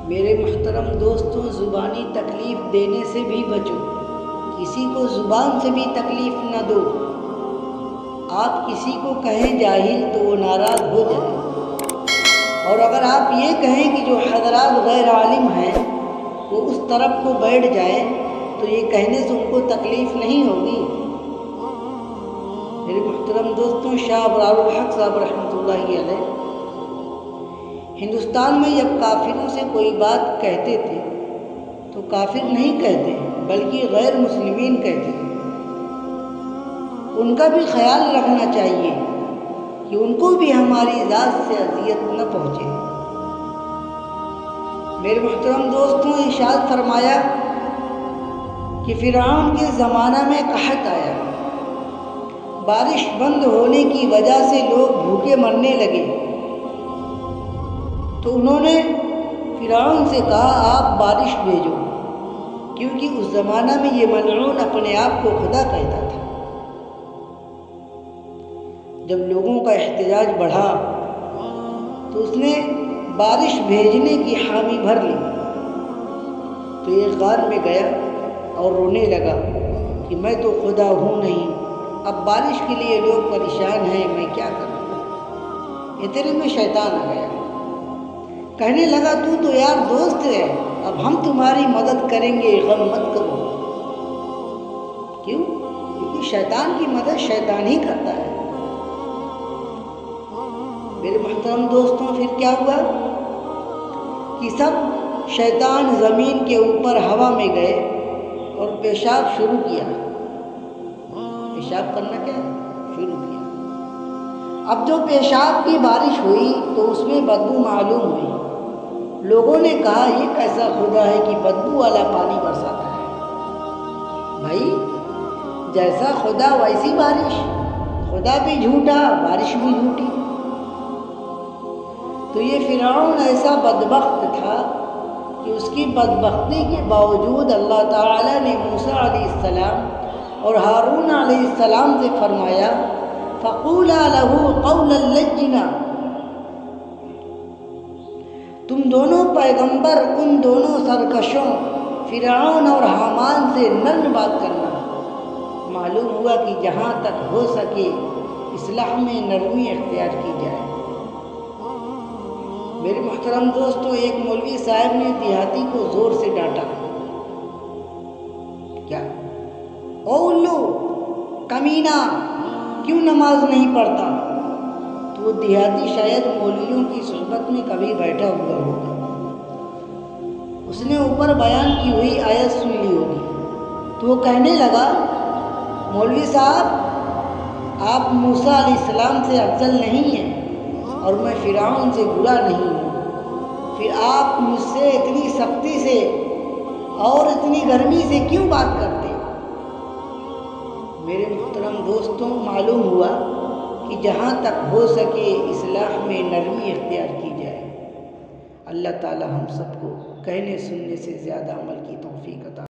میرے محترم دوستوں، زبانی تکلیف دینے سے بھی بچو، کسی کو زبان سے بھی تکلیف نہ دو۔ آپ کسی کو کہیں جاہل تو وہ ناراض ہو جائے، اور اگر آپ یہ کہیں کہ جو حضرات غیر عالم ہیں وہ اس طرف کو بیٹھ جائیں تو یہ کہنے سے ان کو تکلیف نہیں ہوگی۔ میرے محترم دوستوں، شاہ ابرار الحق صاحب رحمۃ اللہ علیہ ہندوستان میں جب کافروں سے کوئی بات کہتے تھے تو کافر نہیں کہتے بلکہ غیر مسلمین کہتے تھے۔ ان کا بھی خیال رکھنا چاہیے کہ ان کو بھی ہماری ذات سے اذیت نہ پہنچے۔ میرے محترم دوستوں، ارشاد فرمایا کہ فرعون کے زمانہ میں قحط آیا، بارش بند ہونے کی وجہ سے لوگ بھوکے مرنے لگے، تو انہوں نے فرعون سے کہا آپ بارش بھیجو، کیونکہ اس زمانہ میں یہ ملعون اپنے آپ کو خدا کہتا تھا۔ جب لوگوں کا احتجاج بڑھا تو اس نے بارش بھیجنے کی حامی بھر لی، تو ایک غار میں گیا اور رونے لگا کہ میں تو خدا ہوں نہیں، اب بارش کے لیے لوگ پریشان ہیں، میں کیا کروں۔ اتنے میں شیطان آ گیا، کہنے لگا تو یار دوست ہے، اب ہم تمہاری مدد کریں گے، غم مت کرو۔ کیوں؟ کیونکہ شیطان کی مدد شیطان ہی کرتا ہے۔ میرے محترم دوستوں، پھر کیا ہوا کہ سب شیطان زمین کے اوپر ہوا میں گئے اور پیشاب شروع کیا۔ پیشاب کرنا کیا شروع کیا۔ اب جو پیشاب کی بارش ہوئی تو اس میں بدبو معلوم ہوئی۔ لوگوں نے کہا یہ کیسا خدا ہے کہ بدبو والا پانی برساتا ہے۔ بھائی جیسا خدا ویسی بارش، خدا بھی جھوٹا بارش بھی جھوٹی۔ تو یہ فرعون ایسا بدبخت تھا کہ اس کی بدبختی کے باوجود اللہ تعالیٰ نے موسیٰ علیہ السلام اور ہارون علیہ السلام سے فرمایا فَقُولَا لَهُ قَوْلًا لَّيِّنًا، تم دونوں پیغمبر ان دونوں سرکشوں فرعون اور حامان سے نرم بات کرنا۔ معلوم ہوا کہ جہاں تک ہو سکے اصلاح میں نرمی اختیار کی جائے۔ میرے محترم دوستوں، ایک مولوی صاحب نے دیہاتی کو زور سے ڈانٹا، کیا او الو کمینہ کیوں نماز نہیں پڑھتا؟ تو وہ دیہاتی شاید مولویوں کی صحبت میں کبھی بیٹھا ہوا ہوگا، اس نے اوپر بیان کی ہوئی آیت سن لی ہوگی، تو وہ کہنے لگا مولوی صاحب آپ موسیٰ علیہ السلام سے افضل نہیں ہیں اور میں فرعون سے برا نہیں ہوں، پھر آپ مجھ سے اتنی سختی سے اور اتنی گرمی سے کیوں بات کرتے؟ میرے محترم دوستوں، معلوم ہوا کہ جہاں تک ہو سکے اصلاح میں نرمی اختیار کی جائے۔ اللہ تعالی ہم سب کو کہنے سننے سے زیادہ عمل کی توفیق